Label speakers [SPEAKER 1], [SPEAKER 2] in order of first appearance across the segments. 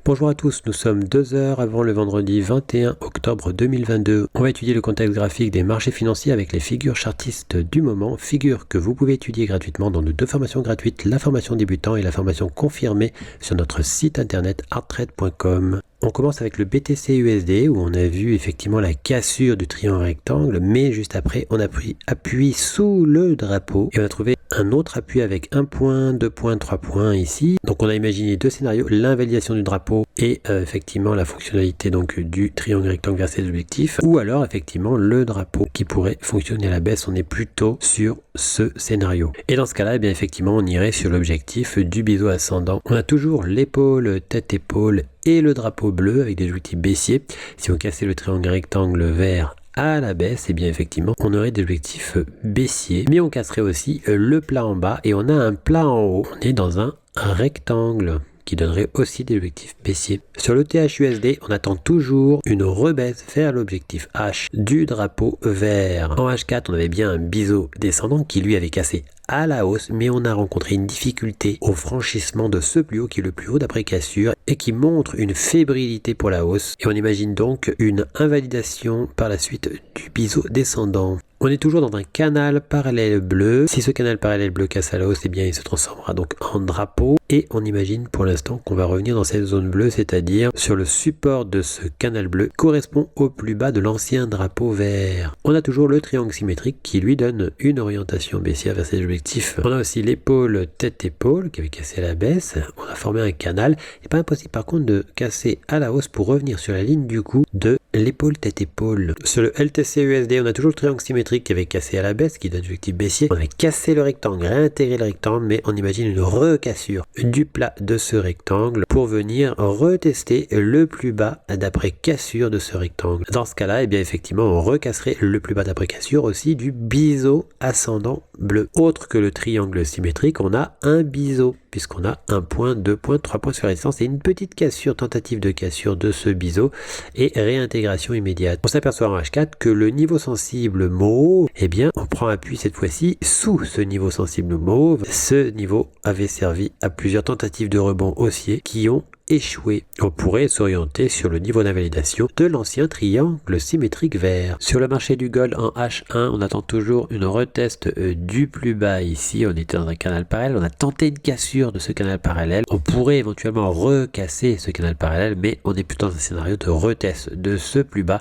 [SPEAKER 1] Bonjour à tous, nous sommes 2 heures avant le vendredi 21 octobre 2022. On va étudier le contexte graphique des marchés financiers avec les figures chartistes du moment, figures que vous pouvez étudier gratuitement dans nos 2 formations gratuites, la formation débutant et la formation confirmée sur notre site internet arttrade.com. On commence avec le BTC-USD où on a vu effectivement la cassure du triangle rectangle, mais juste après on a pris appui sous le drapeau et on a trouvé un autre appui avec 1 point, 2 points, 3 points ici. Donc on a imaginé 2 scénarios, l'invalidation du drapeau et effectivement la fonctionnalité donc du triangle rectangle vers ses objectifs, ou alors effectivement le drapeau qui pourrait fonctionner à la baisse. On est plutôt sur ce scénario. Et dans ce cas-là, eh bien effectivement on irait sur l'objectif du biseau ascendant. On a toujours l'épaule, tête-épaule et le drapeau bleu avec des objectifs baissiers. Si on cassait le triangle rectangle vert à la baisse, et bien effectivement on aurait des objectifs baissiers, mais on casserait aussi le plat en bas et on a un plat en haut. On est dans un rectangle qui donnerait aussi des objectifs baissiers. Sur le THUSD, on attend toujours une rebaisse vers l'objectif H du drapeau vert. En H4, on avait bien un biseau descendant qui lui avait cassé à la hausse, mais on a rencontré une difficulté au franchissement de ce plus haut qui est le plus haut d'après cassure et qui montre une fébrilité pour la hausse. Et on imagine donc une invalidation par la suite du biseau descendant. On est toujours dans un canal parallèle bleu. Si ce canal parallèle bleu casse à la hausse, eh bien il se transformera donc en drapeau. Et on imagine pour l'instant qu'on va revenir dans cette zone bleue, c'est-à-dire sur le support de ce canal bleu correspond au plus bas de l'ancien drapeau vert. On a toujours le triangle symétrique qui lui donne une orientation baissière vers ses objectifs. On a aussi l'épaule tête-épaule qui avait cassé à la baisse. On a formé un canal. Il n'est pas impossible par contre de casser à la hausse pour revenir sur la ligne du coup de l'épaule tête-épaule. Sur le LTC-USD, on a toujours le triangle symétrique qui avait cassé à la baisse, qui donne objectif baissier. On avait cassé le rectangle, réintégré le rectangle, mais on imagine une recassure du plat de ce rectangle pour venir retester le plus bas d'après cassure de ce rectangle. Dans ce cas-là, eh bien effectivement, on recasserait le plus bas d'après cassure aussi du biseau ascendant bleu. Autre que le triangle symétrique, on a un biseau, puisqu'on a 1 point, 2 points, 3 points sur la résistance et une petite cassure, tentative de cassure de ce biseau et réintégration immédiate. On s'aperçoit en H4 que le niveau sensible mauve, eh bien on prend appui cette fois-ci sous ce niveau sensible mauve. Ce niveau avait servi à plusieurs tentatives de rebond haussier qui ont échoué. On pourrait s'orienter sur le niveau d'invalidation de l'ancien triangle symétrique vert. Sur le marché du gold en H1, on attend toujours une retest du plus bas ici. On était dans un canal parallèle. On a tenté une cassure de ce canal parallèle. On pourrait éventuellement recasser ce canal parallèle, mais on est plutôt dans un scénario de retest de ce plus bas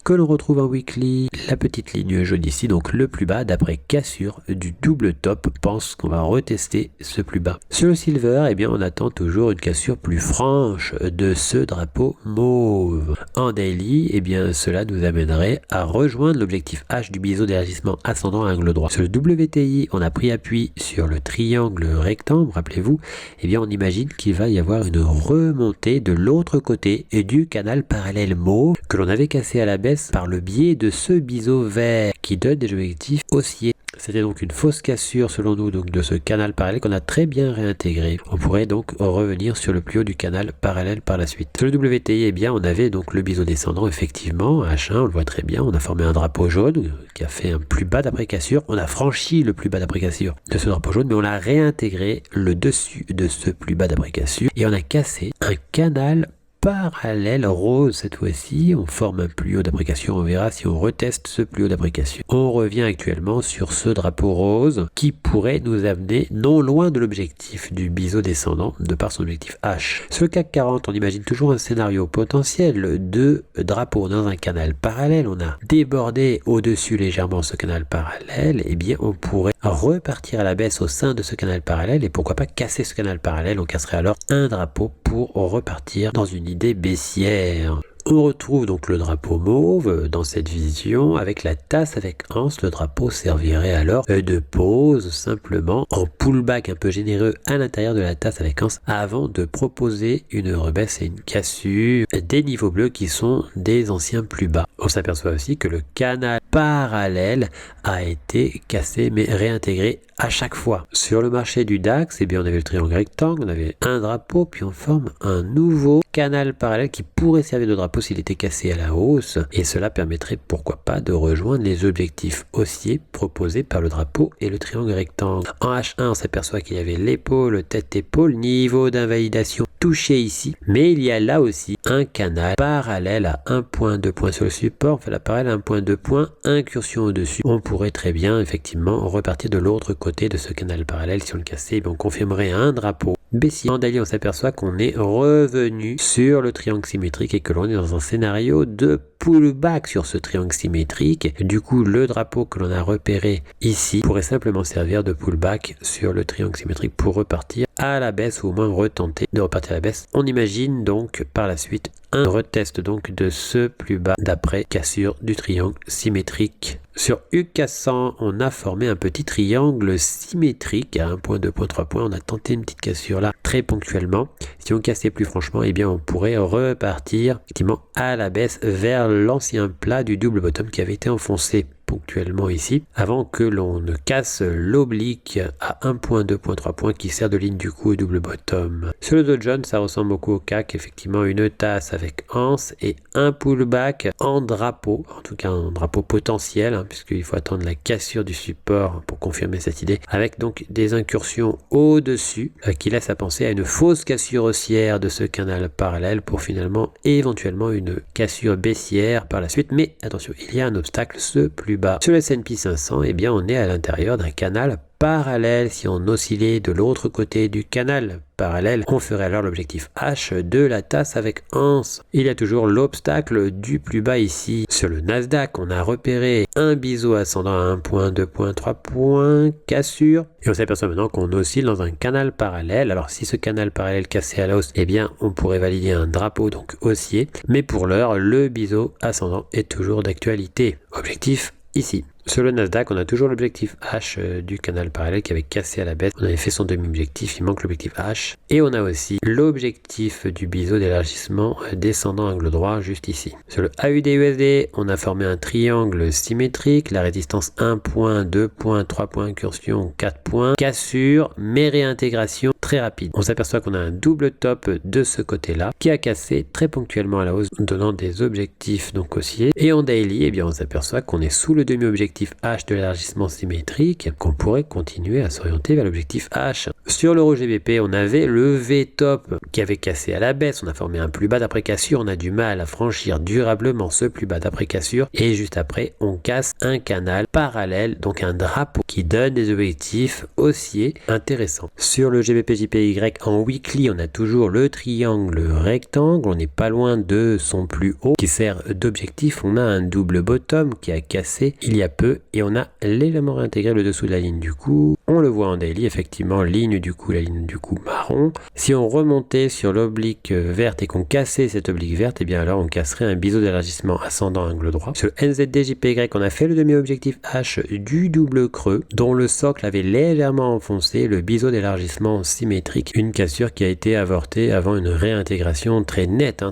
[SPEAKER 1] que l'on retrouve en weekly. La petite ligne jaune ici, donc le plus bas d'après cassure du double top. Je pense qu'on va retester ce plus bas. Sur le silver, eh bien on attend toujours une cassure plus franche de ce drapeau mauve. En daily, eh bien cela nous amènerait à rejoindre l'objectif H du biseau d'élargissement ascendant à angle droit. Sur le WTI, on a pris appui sur le triangle rectangle, rappelez-vous, eh bien on imagine qu'il va y avoir une remontée de l'autre côté et du canal parallèle mauve que l'on avait cassé à la baisse par le biais de ce biseau vert qui donne des objectifs haussiers. C'était donc une fausse cassure selon nous donc de ce canal parallèle qu'on a très bien réintégré. On pourrait donc revenir sur le plus haut du canal parallèle par la suite. Sur le WTI, eh bien on avait donc le biseau descendant effectivement, H1, on le voit très bien, on a formé un drapeau jaune qui a fait un plus bas d'après cassure. On a franchi le plus bas d'après cassure de ce drapeau jaune, mais on a réintégré le dessus de ce plus bas d'après cassure et on a cassé un canal parallèle rose cette fois-ci. On forme un plus haut d'appréciation, on verra si on reteste ce plus haut d'appréciation. On revient actuellement sur ce drapeau rose qui pourrait nous amener non loin de l'objectif du biseau descendant de par son objectif H. Sur le CAC 40, on imagine toujours un scénario potentiel de drapeau dans un canal parallèle. On a débordé au-dessus légèrement ce canal parallèle, et bien on pourrait repartir à la baisse au sein de ce canal parallèle et pourquoi pas casser ce canal parallèle. On casserait alors un drapeau pour repartir dans une idée baissière. On retrouve donc le drapeau mauve dans cette vision avec la tasse avec anse. Le drapeau servirait alors de pause simplement en pullback un peu généreux à l'intérieur de la tasse avec anse avant de proposer une rebaisse et une cassure des niveaux bleus qui sont des anciens plus bas. On s'aperçoit aussi que le canal parallèle a été cassé mais réintégré à chaque fois. Sur le marché du DAX, eh bien on avait le triangle rectangle, on avait un drapeau puis on forme un nouveau canal parallèle qui pourrait servir de drapeau s'il était cassé à la hausse et cela permettrait pourquoi pas de rejoindre les objectifs haussiers proposés par le drapeau et le triangle rectangle. En H1 on s'aperçoit qu'il y avait l'épaule, tête-épaule, niveau d'invalidation touché ici, mais il y a là aussi un canal parallèle à 1 point, 2 points sur le support, on fait la parallèle à 1 point, 2 points, incursion au-dessus. On pourrait très bien effectivement repartir de l'autre côté de ce canal parallèle. Si on le cassait, on confirmerait un drapeau baissier. En daily, on s'aperçoit qu'on est revenu sur le triangle symétrique et que l'on est dans un scénario de pullback sur ce triangle symétrique. Du coup, le drapeau que l'on a repéré ici pourrait simplement servir de pullback sur le triangle symétrique pour repartir à la baisse ou au moins retenter de repartir à la baisse. On imagine donc par la suite un retest donc de ce plus bas d'après cassure du triangle symétrique. Sur U400, on a formé un petit triangle symétrique à 1 point, 2 points, 3 points. On a tenté une petite cassure là très ponctuellement. Si on cassait plus franchement, eh bien on pourrait repartir effectivement à la baisse vers l'ancien plat du double bottom qui avait été enfoncé ponctuellement ici, avant que l'on ne casse l'oblique à 1 point, 2 points, 3 points qui sert de ligne du coup au double bottom. Sur le Dow Jones, ça ressemble beaucoup au CAC, effectivement une tasse avec anse et un pullback en drapeau, en tout cas un drapeau potentiel, puisqu'il faut attendre la cassure du support pour confirmer cette idée, avec donc des incursions au-dessus qui laissent à penser à une fausse cassure haussière de ce canal parallèle pour finalement éventuellement une cassure baissière par la suite, mais attention, il y a un obstacle, ce plus bas. Sur le S&P 500, eh bien on est à l'intérieur d'un canal parallèle. Si on oscillait de l'autre côté du canal parallèle, on ferait alors l'objectif H de la tasse avec anse. Il y a toujours l'obstacle du plus bas ici. Sur le Nasdaq, on a repéré un biseau ascendant à 1 point, 2 points, 3 points, cassure. Et on s'aperçoit maintenant qu'on oscille dans un canal parallèle. Alors si ce canal parallèle cassait à la hausse, eh bien on pourrait valider un drapeau donc haussier. Mais pour l'heure, le biseau ascendant est toujours d'actualité. Objectif ici. Sur le Nasdaq, on a toujours l'objectif H du canal parallèle qui avait cassé à la baisse. On avait fait son demi-objectif, il manque l'objectif H. Et on a aussi l'objectif du biseau d'élargissement descendant angle droit juste ici. Sur le AUD-USD, on a formé un triangle symétrique. La résistance 1 point, 2 points, 3 points, incursion, 4 points. Cassure, mais réintégration très rapide. On s'aperçoit qu'on a un double top de ce côté-là qui a cassé très ponctuellement à la hausse, donnant des objectifs donc haussiers. Et en daily, eh bien, on s'aperçoit qu'on est sous le demi-objectif H de l'élargissement symétrique, qu'on pourrait continuer à s'orienter vers l'objectif H. Sur l'euro GBP, on avait le V-top qui avait cassé à la baisse, on a formé un plus bas d'après cassure, on a du mal à franchir durablement ce plus bas d'après cassure, et juste après, on casse un canal parallèle, donc un drapeau qui donne des objectifs haussiers intéressants. Sur le GBP-JPY en weekly, on a toujours le triangle rectangle, on n'est pas loin de son plus haut qui sert d'objectif, on a un double bottom qui a cassé il y a peu, et on a légèrement réintégré le dessous de la ligne du coup. On le voit en daily, effectivement, ligne du coup, la ligne du coup marron. Si on remontait sur l'oblique verte et qu'on cassait cette oblique verte, et bien alors on casserait un biseau d'élargissement ascendant angle droit. Sur le NZD-JPY, on a fait le demi-objectif H du double creux, dont le socle avait légèrement enfoncé le biseau d'élargissement symétrique. Une cassure qui a été avortée avant une réintégration très nette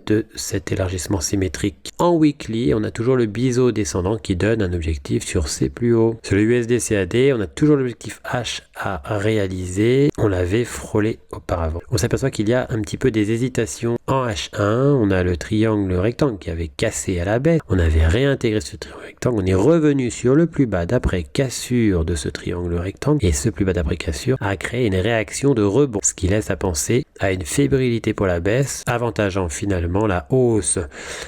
[SPEAKER 1] de cet élargissement symétrique. En weekly, on a toujours le biseau descendant qui donne un objectif sur ses plus hauts. Sur le USD-CAD, on a toujours l'objectif H à réaliser. On l'avait frôlé auparavant. On s'aperçoit qu'il y a un petit peu des hésitations en H1. On a le triangle rectangle qui avait cassé à la baisse. On avait réintégré ce triangle rectangle. On est revenu sur le plus bas d'après cassure de ce triangle rectangle. Et ce plus bas d'après cassure a créé une réaction de rebond, ce qui laisse à penser à une fébrilité pour la baisse, avantageant finalement la hausse.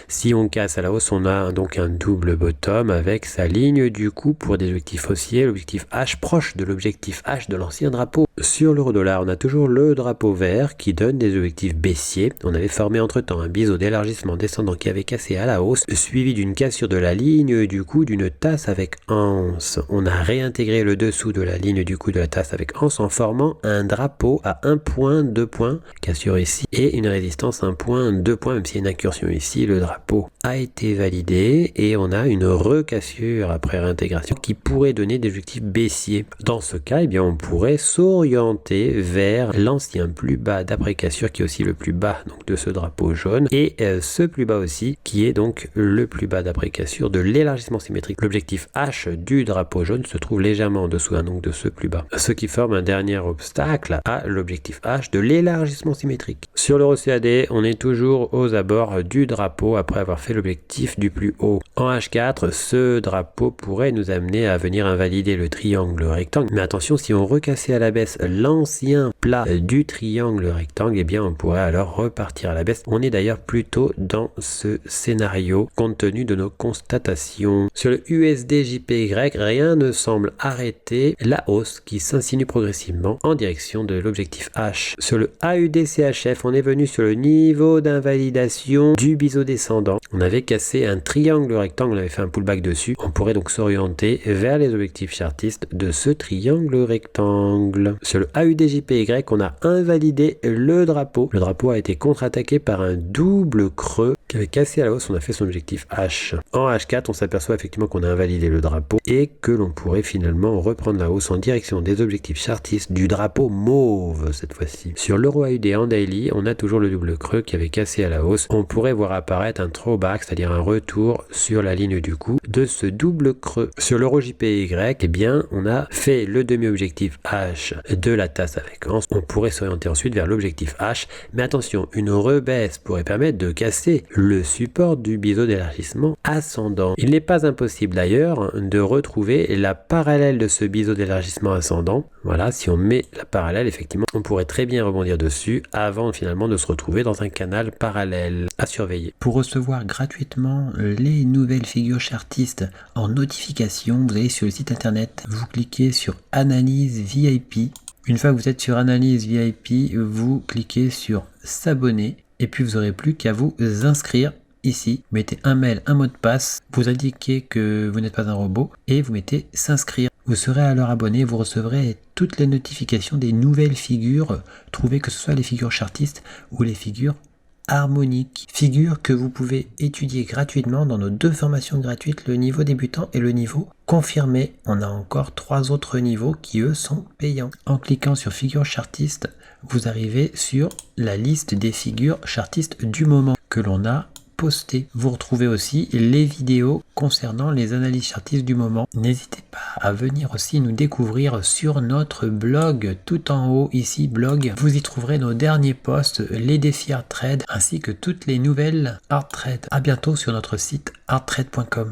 [SPEAKER 1] Si on casse à la hausse, on a donc un double bottom avec sa ligne du coup pour des objectifs haussiers, l'objectif H proche de l'objectif H de l'ancien drapeau. Sur l'euro-dollar, on a toujours le drapeau vert qui donne des objectifs baissiers. On avait formé entre-temps un biseau d'élargissement descendant qui avait cassé à la hausse, suivi d'une cassure de la ligne du coup d'une tasse avec anse. On a réintégré le dessous de la ligne du coup de la tasse avec anse en formant un drapeau à 1 point, 2 points, cassure ici, et une résistance 1 point, 2 points, même s'il y a une incursion ici, le drapeau a été validé et on a une recassure après réintégration qui pourrait donner des objectifs baissiers. Dans ce cas, eh bien, on pourrait s'orienter vers l'ancien plus bas d'après cassure qui est aussi le plus bas donc, de ce drapeau jaune et ce plus bas aussi qui est donc le plus bas d'après cassure de l'élargissement symétrique. L'objectif H du drapeau jaune se trouve légèrement en dessous donc de ce plus bas, ce qui forme un dernier obstacle à l'objectif H de l'élargissement symétrique. Sur l'euro CAD, on est toujours aux abords du drapeau après avoir fait l'objectif du plus haut. En H4, ce drapeau pourrait nous amener à venir invalider le triangle rectangle. Mais attention, si on recassait à la baisse l'ancien plat du triangle rectangle, eh bien on pourrait alors repartir à la baisse. On est d'ailleurs plutôt dans ce scénario compte tenu de nos constatations. Sur le USD/JPY, rien ne semble arrêter la hausse qui s'insinue progressivement en direction de l'objectif H. Sur le AUD/CHF, on est venu sur le niveau d'invalidation du biseau descendant. On avait cassé un triangle rectangle, on avait fait un pullback dessus. On pourrait donc s'orienter vers les objectifs chartistes de ce triangle rectangle. Sur le AUD/JPY, on a invalidé le drapeau. Le drapeau a été contre-attaqué par un double creux qui avait cassé à la hausse. On a fait son objectif H. En H4, on s'aperçoit effectivement qu'on a invalidé le drapeau et que l'on pourrait finalement reprendre la hausse en direction des objectifs chartistes du drapeau mauve cette fois-ci. Sur l'euro AUD en daily, on a toujours le double creux qui avait cassé à la hausse. On pourrait voir apparaître un throwback, c'est-à-dire un retour sur la ligne du coup de ce double creux. Sur l'euro JPY, eh bien, on a fait le demi-objectif H de la tasse avec anse. On pourrait s'orienter ensuite vers l'objectif H, mais attention, une rebaisse pourrait permettre de casser le support du biseau d'élargissement ascendant. Il n'est pas impossible d'ailleurs de retrouver la parallèle de ce biseau d'élargissement ascendant. Voilà, si on met la parallèle, effectivement, on pourrait très bien rebondir dessus avant finalement de se retrouver dans un canal parallèle à surveiller. Pour recevoir gratuitement les nouvelles figures chartistes en notification, vous allez sur le site internet, vous cliquez sur Analyse VIP. Une fois que vous êtes sur Analyse VIP, vous cliquez sur S'abonner et puis vous n'aurez plus qu'à vous inscrire ici. Vous mettez un mail, un mot de passe, vous indiquez que vous n'êtes pas un robot et vous mettez S'inscrire. Vous serez alors abonné, vous recevrez toutes les notifications des nouvelles figures trouvées, que ce soit les figures chartistes ou les figures harmoniques. Figures que vous pouvez étudier gratuitement dans nos 2 formations gratuites, le niveau débutant et le niveau confirmé. On a encore 3 autres niveaux qui eux sont payants. En cliquant sur figures chartistes, vous arrivez sur la liste des figures chartistes du moment que l'on a posté. Vous retrouvez aussi les vidéos concernant les analyses chartistes du moment. N'hésitez pas à venir aussi nous découvrir sur notre blog, tout en haut ici, blog. Vous y trouverez nos derniers posts, les défis Hard Trade, ainsi que toutes les nouvelles Hard Trade. À bientôt sur notre site hardtrade.com.